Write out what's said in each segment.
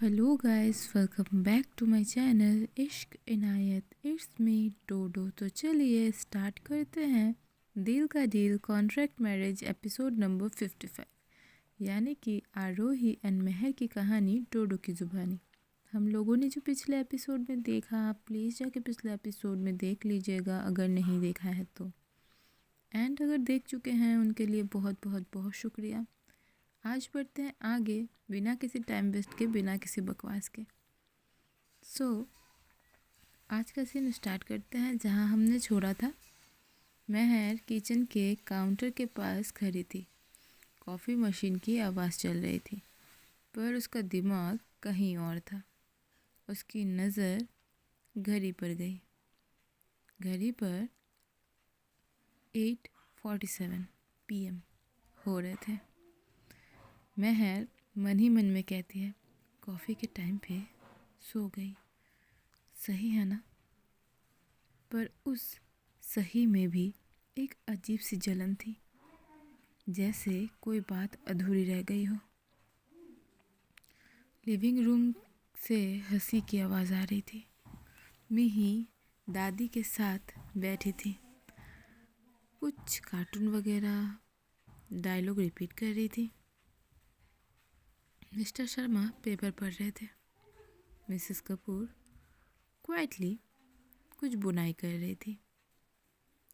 Hello guys, welcome back to my channel Ishq Inayat. It's me डोडो। तो चलिए start करते हैं दिल का deal contract marriage episode number 55, यानी कि आरोही एंड महर की कहानी डोडो की ज़ुबानी। हम लोगों ने जो पिछले एपिसोड में देखा, आप प्लीज़ जाके पिछले एपिसोड में देख लीजिएगा अगर नहीं देखा है तो। एंड अगर देख चुके हैं उनके लिए बहुत बहुत बहुत शुक्रिया। आज बढ़ते हैं आगे बिना किसी टाइम वेस्ट के, बिना किसी बकवास के। आज का सीन स्टार्ट करते हैं जहां हमने छोड़ा था। महर किचन के काउंटर के पास खड़ी थी। कॉफ़ी मशीन की आवाज़ चल रही थी, पर उसका दिमाग कहीं और था। उसकी नज़र घड़ी पर गई। घड़ी पर 8:47 PM हो रहे थे। महर मन ही मन में कहती है, कॉफ़ी के टाइम पे सो गई, सही है ना? पर उस सही में भी एक अजीब सी जलन थी, जैसे कोई बात अधूरी रह गई हो। लिविंग रूम से हंसी की आवाज़ आ रही थी। मिही दादी के साथ बैठी थी, कुछ कार्टून वगैरह डायलॉग रिपीट कर रही थी। मिस्टर शर्मा पेपर पढ़ रहे थे। मिसेस कपूर क्वाइटली कुछ बुनाई कर रही थी।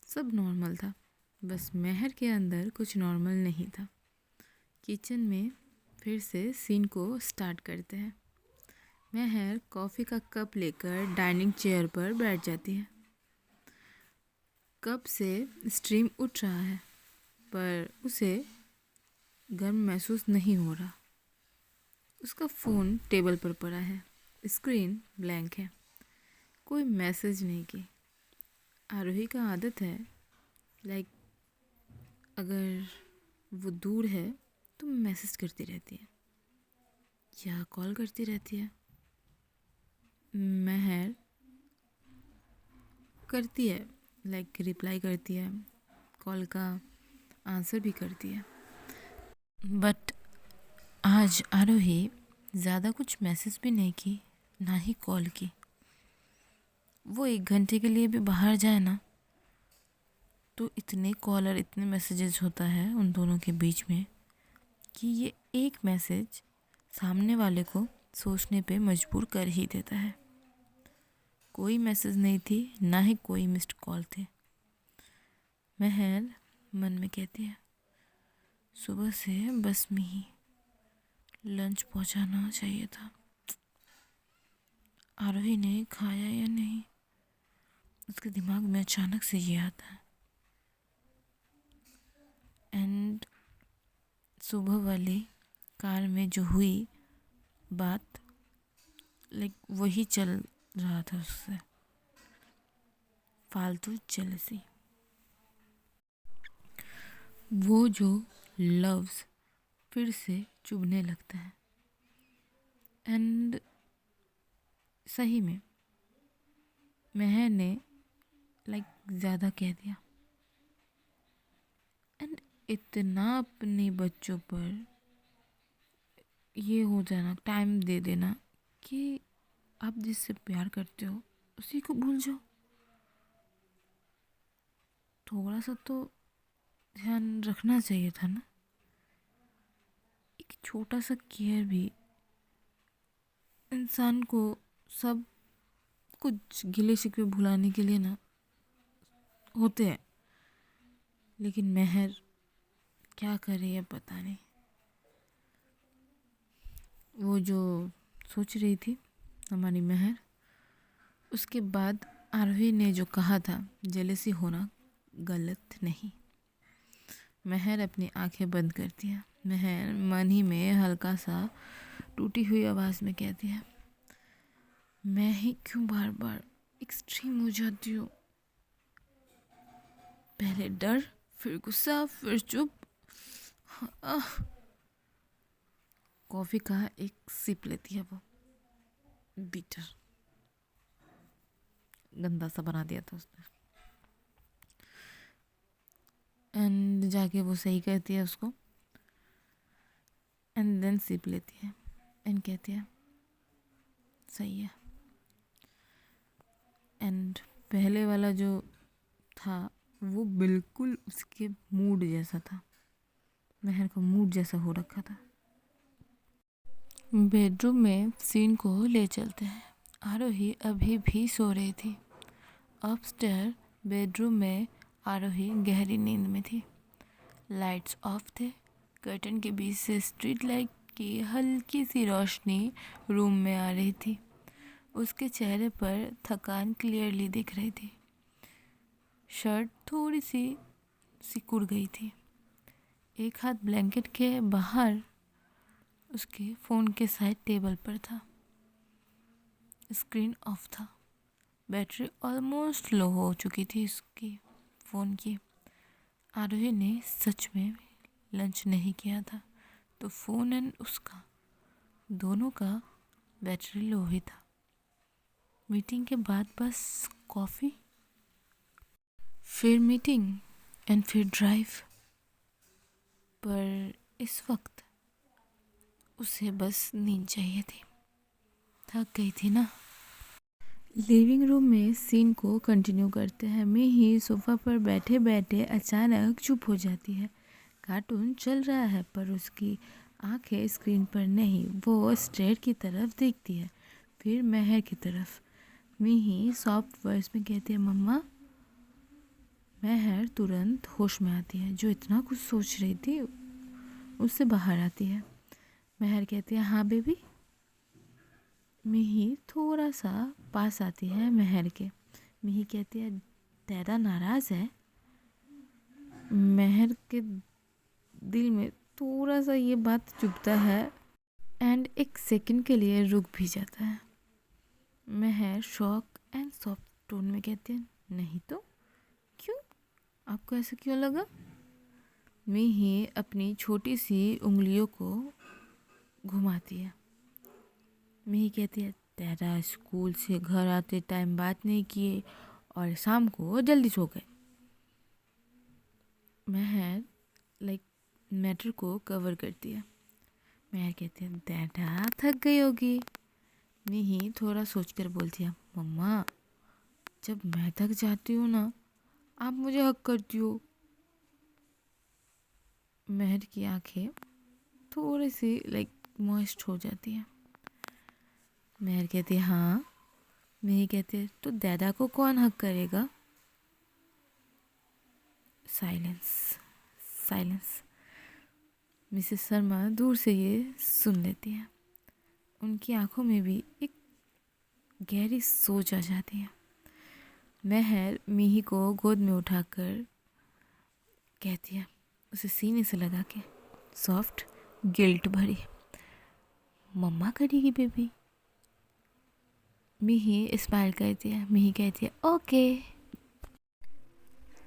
सब नॉर्मल था, बस महर के अंदर कुछ नॉर्मल नहीं था। किचन में फिर से सीन को स्टार्ट करते हैं। महर कॉफ़ी का कप लेकर डाइनिंग चेयर पर बैठ जाती है। कप से स्ट्रीम उठ रहा है, पर उसे गर्म महसूस नहीं हो रहा। उसका फ़ोन टेबल पर पड़ा है। स्क्रीन ब्लैंक है, कोई मैसेज नहीं की। आरोही का आदत है, लाइक अगर वो दूर है तो मैसेज करती रहती है या कॉल करती रहती है। महर करती है, लाइक रिप्लाई करती है, कॉल का आंसर भी करती है। बट आज आरोही ज़्यादा कुछ मैसेज भी नहीं की, ना ही कॉल की। वो 1 घंटे के लिए भी बाहर जाए ना, तो इतने कॉल और इतने मैसेजेस होता है उन दोनों के बीच में कि ये एक मैसेज सामने वाले को सोचने पे मजबूर कर ही देता है। कोई मैसेज नहीं थी, ना ही कोई मिस्ड कॉल थे। महर मन में कहती है, सुबह से बस में ही लंच पहुंचाना चाहिए था। आरोही ने खाया या नहीं, उसके दिमाग में अचानक से ये आता है। एंड सुबह वाली कार में जो हुई बात, लाइक वही चल रहा था उससे, फालतू जेलसी। वो जो लव्स फिर से चुभने लगता है। एंड सही में महर ने लाइक ज़्यादा कह दिया। एंड इतना अपने बच्चों पर ये हो जाना, टाइम दे देना कि आप जिससे प्यार करते हो उसी को भूल जाओ। थोड़ा सा तो ध्यान रखना चाहिए था ना। एक छोटा सा केयर भी इंसान को सब कुछ गिले शिकवे भुलाने के लिए ना होते हैं। लेकिन महर क्या करे ये पता नहीं। वो जो सोच रही थी हमारी महर, उसके बाद आरोही ने जो कहा था जेलसी होना गलत नहीं। महर अपनी आंखें बंद करती है। महर मन ही में हल्का सा टूटी हुई आवाज़ में कहती है, मैं ही क्यों बार बार एक्सट्रीम हो जाती हूँ। पहले डर, फिर गुस्सा, फिर चुप। कॉफ़ी का एक सिप लेती है वो। बीटर गंदा सा बना दिया था उसने। एंड जाके वो सही करती है उसको। एंड देन सिप लेती है एंड कहती है, सही है। एंड पहले वाला जो था वो बिल्कुल उसके मूड जैसा था, महर का मूड जैसा हो रखा था। बेडरूम में सीन को ले चलते हैं। आरोही अभी भी सो रही थी। अपस्टेयर बेडरूम में आरोही गहरी नींद में थी। लाइट्स ऑफ थे। कर्टन के बीच से स्ट्रीट लाइट की हल्की सी रोशनी रूम में आ रही थी। उसके चेहरे पर थकान क्लियरली दिख रही थी। शर्ट थोड़ी सी सिकुड़ गई थी। एक हाथ ब्लैंकेट के बाहर उसके फ़ोन के साइड टेबल पर था। स्क्रीन ऑफ था। बैटरी ऑलमोस्ट लो हो चुकी थी उसकी फ़ोन की। आरोही ने सच में लंच नहीं किया था, तो फ़ोन एंड उसका दोनों का बैटरी लो ही था। मीटिंग के बाद बस कॉफ़ी, फिर मीटिंग एंड फिर ड्राइव। पर इस वक्त उसे बस नींद चाहिए थी। थक गई थी ना। लिविंग रूम में सीन को कंटिन्यू करते हैं। मिही सोफ़ा पर बैठे बैठे अचानक चुप हो जाती है। कार्टून चल रहा है पर उसकी आंखें स्क्रीन पर नहीं, वो स्ट्रेट की तरफ देखती है, फिर महर की तरफ। मिही सॉफ्ट वॉइस में कहती है, मम्मा। महर तुरंत होश में आती है। जो इतना कुछ सोच रही थी उससे बाहर आती है। महर कहती है, हाँ बेबी। मिही थोड़ा सा पास आती है महर के। मिही कहती है, डैडा नाराज़ है। महर के दिल में थोड़ा सा ये बात चुभता है एंड एक सेकंड के लिए रुक भी जाता है। महर शॉक एंड सॉफ्ट टोन में कहती है, नहीं तो क्यों, आपको ऐसा क्यों लगा? मिही अपनी छोटी सी उंगलियों को घुमाती है। मिही कहती है, डैडा स्कूल से घर आते टाइम बात नहीं किए और शाम को जल्दी सो गए। महर मैटर को कवर करती है। महर कहती है, डैडा थक गई होगी। मिही थोड़ा सोचकर बोलती है, मम्मा जब मैं थक जाती हूँ ना, आप मुझे हक करती हो। महर की आंखें थोड़ी सी मॉइस्ट हो जाती हैं। महर कहती है, हाँ। मिही कहती है, तो दादा को कौन हक करेगा? साइलेंस। साइलेंस। मिसेस शर्मा दूर से ये सुन लेती हैं। उनकी आंखों में भी एक गहरी सोच आ जाती है। महर मिही को गोद में उठाकर कहती है, उसे सीने से लगा के, सॉफ्ट गिल्ट भरी, मम्मा करेगी बेबी। मिही स्माइल करती है। मिही कहती है, ओके।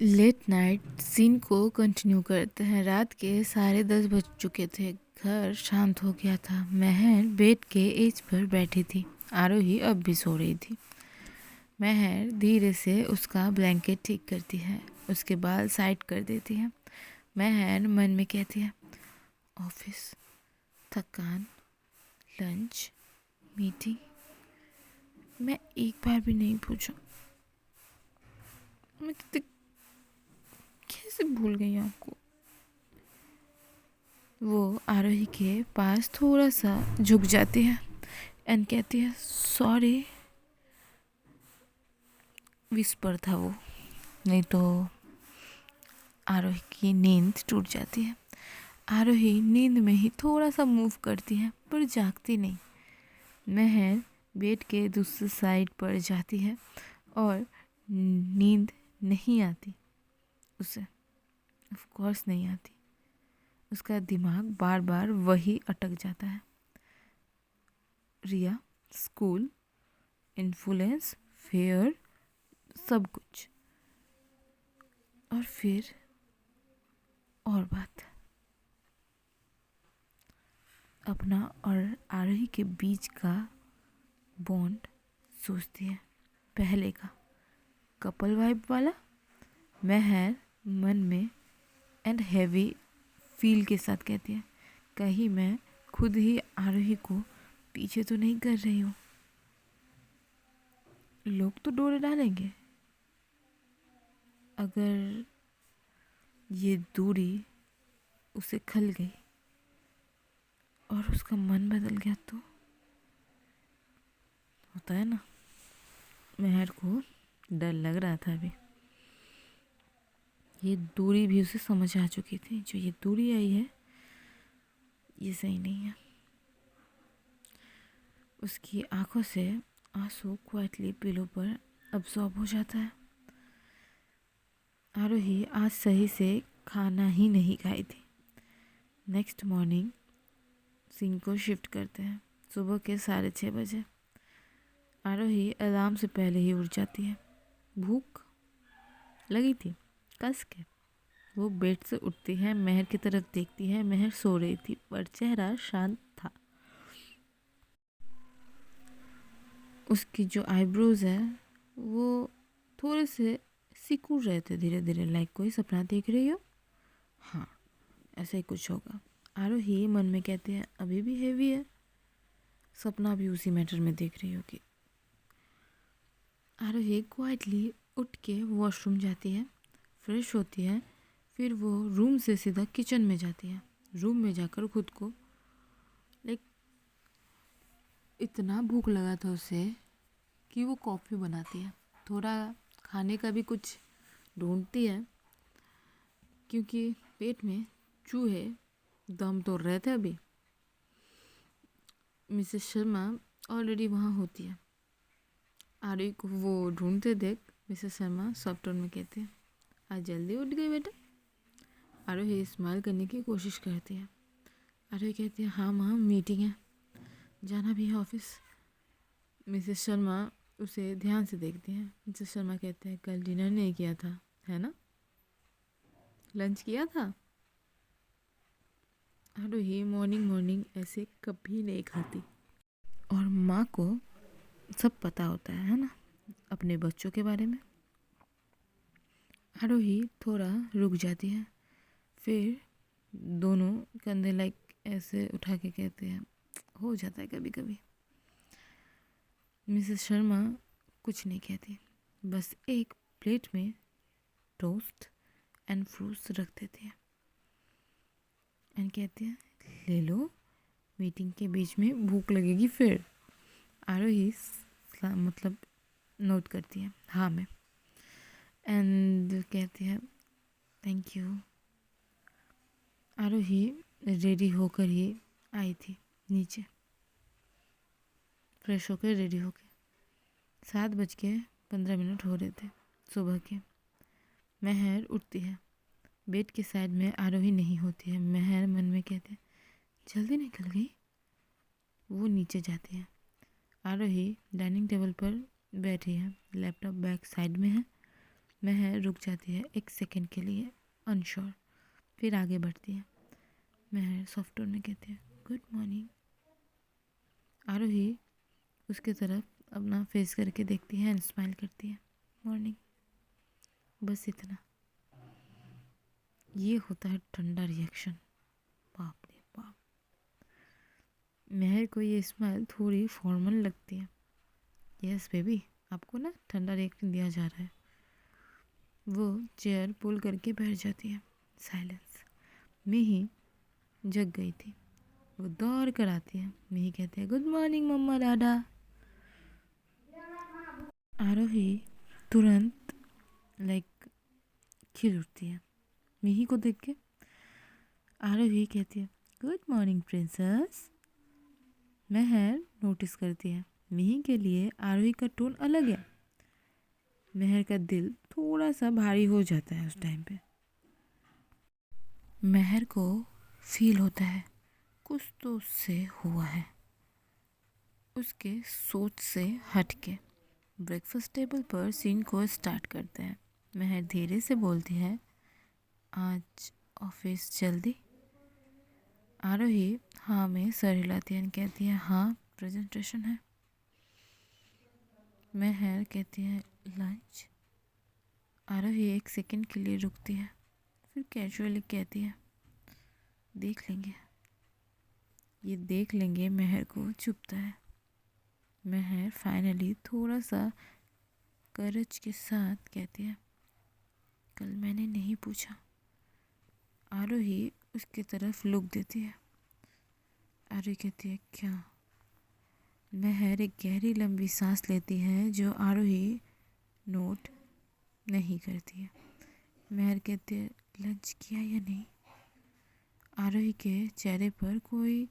लेट नाइट सीन को कंटिन्यू करते हैं। रात के 10:30 बज चुके थे। घर शांत हो गया था। महर बेड के एज पर बैठी थी। आरोही अब भी सो रही थी। महर धीरे से उसका ब्लैंकेट ठीक करती है, उसके बाल साइड कर देती है। महर मन में कहती है, ऑफिस, थकान, लंच, मीटिंग, मैं एक बार भी नहीं पूछा। मैं कितने कैसे भूल गई आपको। वो आरोही के पास थोड़ा सा झुक जाती है एंड कहती है, सॉरी। विस्पर था वो, नहीं तो आरोही की नींद टूट जाती है। आरोही नींद में ही थोड़ा सा मूव करती है पर जागती नहीं। महर बेड के दूसरी साइड पर जाती है और नींद नहीं आती उसे, ऑफ कोर्स नहीं आती। उसका दिमाग बार बार वही अटक जाता है, रिया, स्कूल, इन्फ्लुएंस, फेयर, सब कुछ। और फिर और बात, अपना और आरोही के बीच का बॉन्ड सोचती है, पहले का कपल वाइब वाला। महर मन में एंड हैवी फील के साथ कहती है, कहीं मैं खुद ही आरोही को पीछे तो नहीं कर रही हूँ। लोग तो डोरे डालेंगे। अगर ये दूरी उसे खल गई और उसका मन बदल गया तो होता है ना। मेहर को डर लग रहा था अभी। ये दूरी भी उसे समझ आ चुकी थी, जो ये दूरी आई है ये सही नहीं है। उसकी आंखों से आंसू क्वाइटली पिलो पर अब्सॉर्ब हो जाता है। आरोही आज सही से खाना ही नहीं खाई थी। नेक्स्ट मॉर्निंग सीन को शिफ्ट करते हैं। सुबह के 6:30 बजे आरोही अलार्म से पहले ही उठ जाती है। भूख लगी थी कस के। वो बेड से उठती है, मेहर की तरफ देखती है। मेहर सो रही थी पर चेहरा शांत था। उसकी जो आईब्रोज है वो थोड़े से सिकुड़ रहे थे धीरे धीरे, लाइक कोई सपना देख रही हो। हाँ, ऐसा ही कुछ होगा। आरोही मन में कहते हैं अभी भी हेवी है, सपना भी उसी मैटर में देख रही होगी। आरोही क्वाइटली उठ के वॉशरूम जाती है, फ्रेश होती है। फिर वो रूम से सीधा किचन में जाती है। रूम में जाकर खुद को लाइक इतना भूख लगा था उसे कि वो कॉफ़ी बनाती है। थोड़ा खाने का भी कुछ ढूंढती है क्योंकि पेट में चूहे दम तोड़ रहे थे अभी। मिसेस शर्मा ऑलरेडी वहाँ होती है। आरोही को वो ढूंढते देख मिसेस शर्मा सॉफ्ट टोन में कहते हैं आज जल्दी उठ गई बेटा। आरोही स्माइल करने की कोशिश करती है। आरोही कहती है हाँ माँ, मीटिंग है, जाना भी है ऑफिस। मिसेस शर्मा उसे ध्यान से देखती हैं। मिसेस शर्मा कहते हैं कल डिनर नहीं किया था, है ना? लंच किया था? आरोही मॉर्निंग मॉर्निंग ऐसे कभी नहीं खाती। और माँ को सब पता होता है ना, अपने बच्चों के बारे में। आरोही थोड़ा रुक जाती है, फिर दोनों कंधे लाइक ऐसे उठा के कहते हैं हो जाता है कभी कभी। मिसेस शर्मा कुछ नहीं कहती, बस एक प्लेट में टोस्ट एंड फ्रूट्स रख देती है एंड कहती है ले लो, मीटिंग के बीच में भूख लगेगी फिर। आरोही मतलब नोट करती है हाँ मैं, एंड कहती है थैंक यू। आरोही रेडी होकर ही आई थी नीचे, फ्रेश होकर रेडी होकर। 7:15 हो रहे थे सुबह के। मेहर उठती है। बेड के साइड में आरोही नहीं होती है। मेहर मन में कहते जल्दी निकल गई। वो नीचे जाती है। आरोही डाइनिंग टेबल पर बैठी है, लैपटॉप बैग साइड में है। मेहर रुक जाती है एक सेकंड के लिए, अनश्योर, फिर आगे बढ़ती है। मेहर सॉफ्ट टोन में कहती है गुड मॉर्निंग। आरोही उसके तरफ अपना फेस करके देखती है एंड स्माइल करती है मॉर्निंग। बस इतना। ये होता है ठंडा रिएक्शन। बाप रे बाप। मेहर को ये स्माइल थोड़ी फॉर्मल लगती है। यस बेबी, आपको ना ठंडा रिएक्शन दिया जा रहा है। वो चेयर पुल करके बैठ जाती है। साइलेंस। मिही जग गई थी। वो दौड़ कर आती है। मिही कहते हैं गुड मॉर्निंग मम्मा डाडा। आरोही तुरंत लाइक खिल उठती है मिही को देख के। आरोही कहती है गुड मॉर्निंग प्रिंसेस। मेहर नोटिस करती है मिही के लिए आरोही का टोन अलग है। मेहर का दिल थोड़ा सा भारी हो जाता है उस टाइम पे। मेहर को फील होता है कुछ तो उससे हुआ है, उसके सोच से हट के। ब्रेकफास्ट टेबल पर सीन को स्टार्ट करते हैं। मेहर धीरे से बोलती है आज ऑफिस जल्दी। आरोही हाँ में सर हिलाती है, कहती है हाँ प्रेजेंटेशन है। मेहर कहती है लंच। आरोही एक सेकंड के लिए रुकती है, फिर कैजुअली कहती है देख लेंगे। ये देख लेंगे मेहर को चुभता है। मेहर फाइनली थोड़ा सा करज के साथ कहती है, कल मैंने नहीं पूछा। आरोही उसकी तरफ लुक देती है। आरोही कहती है, क्या? महर एक गहरी लंबी सांस लेती है जो आरोही नोट नहीं करती है। महर कहती है, लंच किया या नहीं? आरोही के चेहरे पर कोई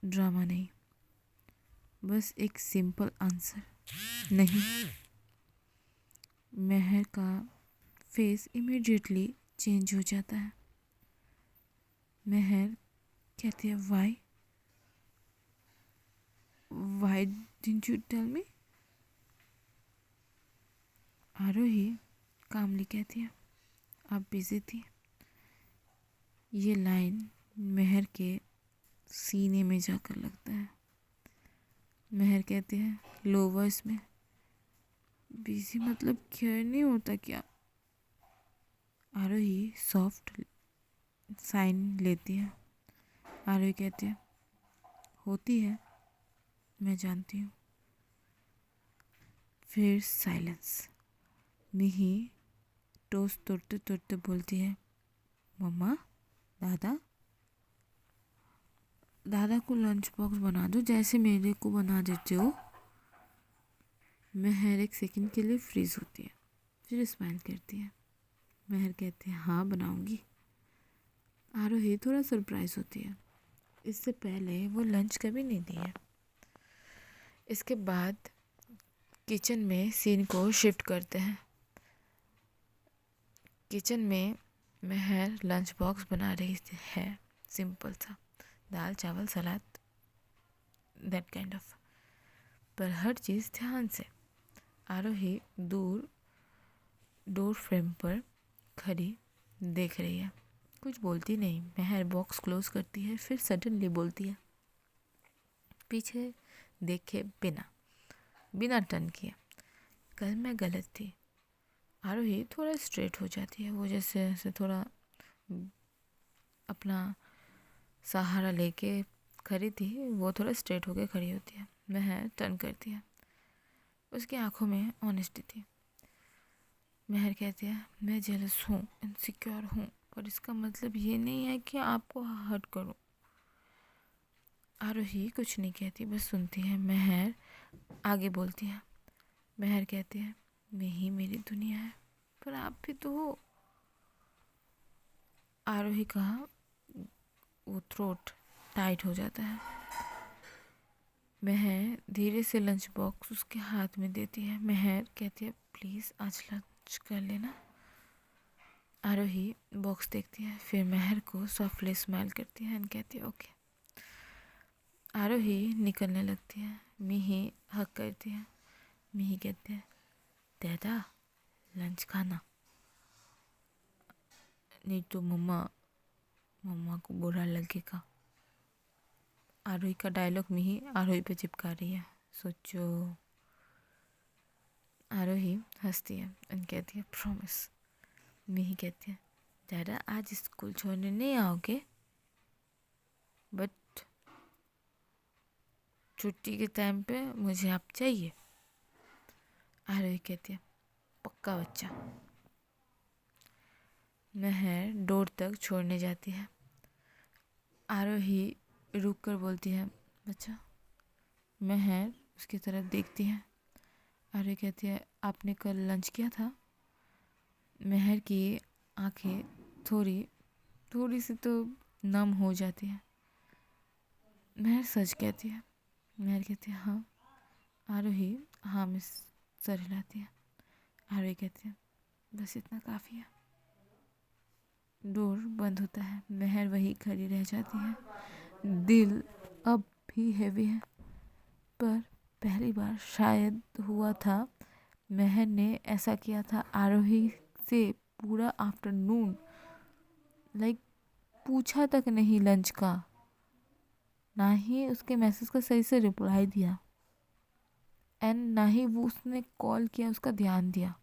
ड्रामा नहीं, बस एक सिंपल आंसर, नहीं। महर का फेस इमीडिएटली चेंज हो जाता है। महर कहती है, why didn't you tell me? Aarohi Kamli कहती है, आप बिजी थी। ये लाइन महर के सीने में जाकर लगता है। महर कहती है लो वॉइस में, बिजी मतलब केयर नहीं होता क्या? आरोही सॉफ्ट साइन लेती है। आरोही कहती है, होती है, मैं जानती हूँ। फिर साइलेंस। मिही टोस्ट तोड़ते तोड़ते बोलती है, मम्मा, दादा को लंच बॉक्स बना दो जैसे मेरे को बना देते हो। महर एक सेकंड के लिए फ्रीज होती है, फिर स्माइल करती है। महर कहती है, हाँ बनाऊंगी। आरोही थोड़ा सरप्राइज होती है, इससे पहले वो लंच कभी नहीं दी है। इसके बाद किचन में सीन को शिफ्ट करते हैं। किचन में महर लंच बॉक्स बना रही है, सिंपल सा, दाल चावल सलाद, दैट काइंड ऑफ, पर हर चीज़ ध्यान से। आरोही डोर फ्रेम पर खड़ी देख रही है, कुछ बोलती नहीं। महर बॉक्स क्लोज करती है, फिर सडनली बोलती है, पीछे देखे बिना टर्न किए, कल मैं गलत थी। आरोही थोड़ा स्ट्रेट हो जाती है, वो जैसे थोड़ा अपना सहारा लेके खड़ी थी, वो थोड़ा स्ट्रेट होके खड़ी होती है। महर टर्न करती है, उसकी आंखों में ऑनेस्टी थी। महर कहती है, मैं जेलस हूँ, इनसिक्योर हूँ, पर इसका मतलब ये नहीं है कि आपको हर्ट करूँ। आरोही कुछ नहीं कहती, बस सुनती है। महर आगे बोलती है। महर कहती है, मैं ही मेरी दुनिया है, पर आप भी तो हो। आरोही का वो थ्रोट टाइट हो जाता है। महर धीरे से लंच बॉक्स उसके हाथ में देती है। महर कहती है, प्लीज़ आज लंच कर लेना। आरोही बॉक्स देखती है, फिर महर को सॉफ्टली स्माइल करती है एंड कहती है, ओके। आरोही निकलने लगती है। मिही हक करती है। मिही कहती है, दादा लंच खाना, नहीं तो मम्मा को बुरा लगेगा। आरोही का डायलॉग मिही आरोही पे चिपका रही है, सोचो। आरोही हंसती है एंड कहती है, प्रॉमिस। मिही कहती है, दादा आज स्कूल छोड़ने नहीं आओगे? बट छुट्टी के टाइम पे मुझे आप चाहिए। आरोही कहती है, पक्का बच्चा। महर डोर तक छोड़ने जाती है। आरोही रुक कर बोलती है, बच्चा। महर उसकी तरफ देखती है। आरोही कहती है, आपने कल लंच किया था? महर की आंखें थोड़ी सी तो नम हो जाती है। महर सच कहती है। महर कहती है, हाँ। आरोही हाँ में सर हिलाती है। आरोही कहती है, बस इतना काफ़ी है। डोर बंद होता है। महर वहीं खड़ी रह जाती है। दिल अब भी हैवी है, पर पहली बार शायद हुआ था महर ने ऐसा किया था आरोही से पूरा आफ्टरनून, पूछा तक नहीं लंच का, ना ही उसके मैसेज का सही से रिप्लाई दिया, एंड ना ही वो उसने कॉल किया, उसका ध्यान दिया।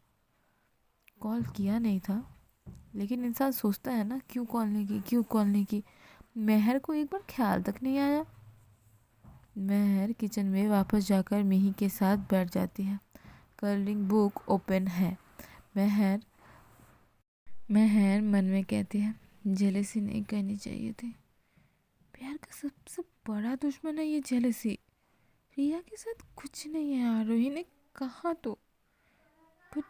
कॉल किया नहीं था, लेकिन इंसान सोचता है ना, क्यों कॉल नहीं की। महर को एक बार ख्याल तक नहीं आया। महर किचन में वापस जाकर मिही के साथ बैठ जाती है। कलरिंग बुक ओपन है। महर मन में कहती है जेलसी नहीं करनी चाहिए थी। प्यार का सबसे बड़ा दुश्मन है ये जेलसी। रिया के साथ कुछ नहीं है, आरोही ने कहा तो, पर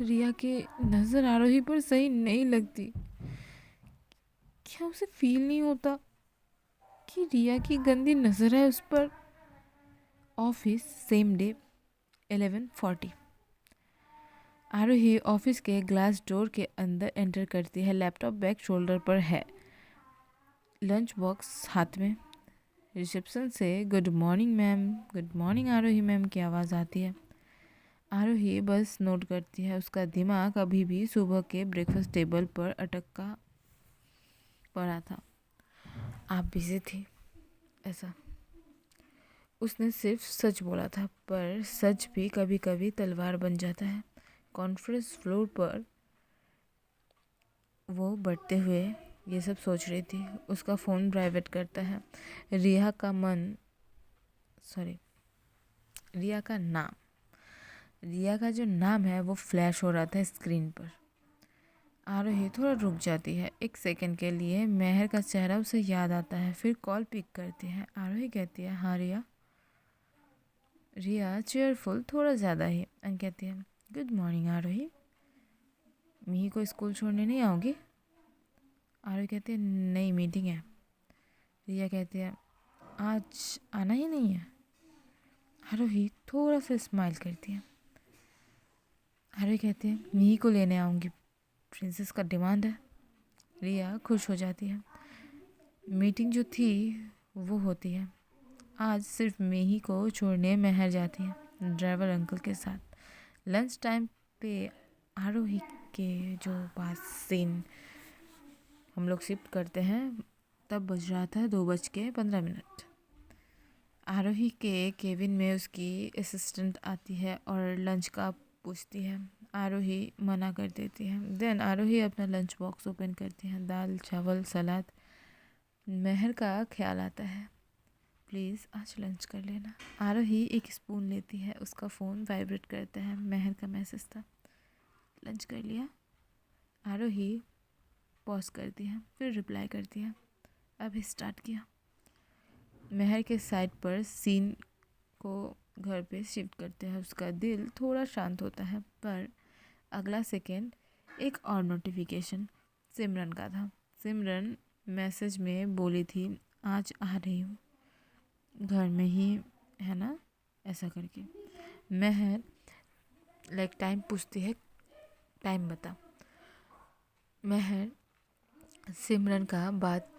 रिया की नज़र आरोही पर सही नहीं लगती। क्या उसे फील नहीं होता कि रिया की गंदी नज़र है उस पर? Office same day 11:40। आरोही ऑफिस के ग्लास डोर के अंदर एंटर करती है। लैपटॉप बैग शोल्डर पर है, लंच बॉक्स हाथ में। रिसेप्शन से good morning ma'am, good morning Aarohi ma'am की आवाज़ आती है। आरोही बस नोट करती है, उसका दिमाग अभी भी सुबह के ब्रेकफास्ट टेबल पर अटका पड़ा था। आप बिजी थी ऐसा उसने सिर्फ सच बोला था, पर सच भी कभी कभी तलवार बन जाता है। कॉन्फ्रेंस फ्लोर पर वो बढ़ते हुए ये सब सोच रही थी। उसका फ़ोन प्राइवेट करता है। रिया का जो नाम है वो फ्लैश हो रहा था स्क्रीन पर। आरोही थोड़ा रुक जाती है। एक सेकंड के लिए महर का चेहरा उसे याद आता है। फिर कॉल पिक करती है। आरोही कहती है हाँ रिया चेयरफुल थोड़ा ज़्यादा ही, एंड कहती है गुड मॉर्निंग आरोही, मिही को स्कूल छोड़ने नहीं आओगी? आरोही कहती है नहीं, मीटिंग है। रिया कहती है आज आना ही नहीं है? आरोही थोड़ा सा स्माइल करती है। आरोही कहती है मिही को लेने आऊँगी, प्रिंसेस का डिमांड है। रिया खुश हो जाती है। मीटिंग जो थी वो होती है। आज सिर्फ मिही को छोड़ने महर जाती है ड्राइवर अंकल के साथ। लंच टाइम पे आरोही के जो पास सीन हम लोग शिफ्ट करते हैं, तब बज रहा था 2:15। आरोही के केबिन में उसकी असिस्टेंट आती है और लंच का पूछती है। आरोही मना कर देती है। देन आरोही अपना लंच बॉक्स ओपन करती है। दाल चावल सलाद। महर का ख्याल आता है प्लीज़ आज लंच कर लेना। आरोही एक स्पून लेती है। उसका फ़ोन वाइब्रेट करता है। महर का मैसेज था, लंच कर लिया? आरोही पॉज करती है, फिर रिप्लाई करती है अभी स्टार्ट किया। महर के साइड पर सीन को घर पे शिफ्ट करते हैं। उसका दिल थोड़ा शांत होता है, पर अगला सेकेंड एक और नोटिफिकेशन सिमरन का था। सिमरन मैसेज में बोली थी आज आ रही हूँ, घर में ही है ना, ऐसा करके। महर टाइम पूछती है, टाइम बता। महर सिमरन का बात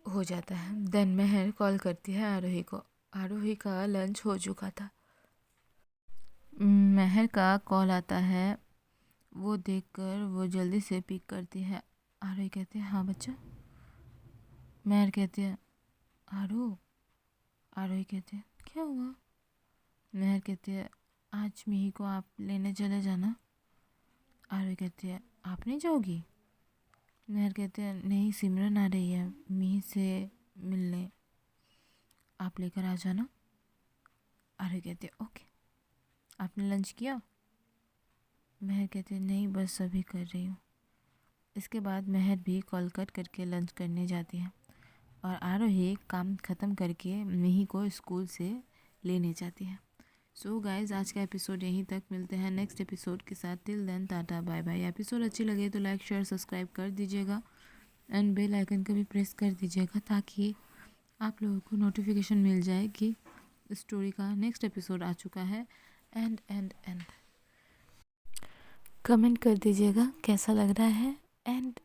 हो जाता है। देन महर कॉल करती है आरोही को। आरोही का लंच हो चुका था। महर का कॉल आता है, वो देखकर वो जल्दी से पिक करती है। आरोही कहती है हाँ बच्चा। महर कहती है आरोही कहती है क्या हुआ? महर कहती है आज मिही को आप लेने चले जाना। आरोही कहती है आप नहीं जाओगी? महर कहते हैं नहीं, सिमरन आ रही है मिही से मिलने, आप लेकर आ जाना। आरोही कहते हैं ओके। आपने लंच किया? महर कहते हैं नहीं, बस अभी कर रही हूँ। इसके बाद महर भी कॉल कट करके लंच करने जाती है और आरोही काम ख़त्म करके मिही को स्कूल से लेने जाती है। सो गाइज आज का एपिसोड यहीं तक। मिलते हैं नेक्स्ट एपिसोड के साथ। Till then tata bye bye. Episode अच्छी लगे तो लाइक शेयर सब्सक्राइब कर दीजिएगा एंड बेल आइकन का भी प्रेस कर दीजिएगा, ताकि आप लोगों को नोटिफिकेशन मिल जाए कि स्टोरी का नेक्स्ट एपिसोड आ चुका है। एंड कमेंट कर दीजिएगा कैसा लग रहा है, एंड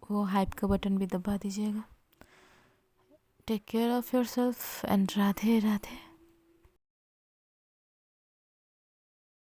वो हाइप का बटन भी दबा दीजिएगा। Take care of yourself and Radhe Radhe.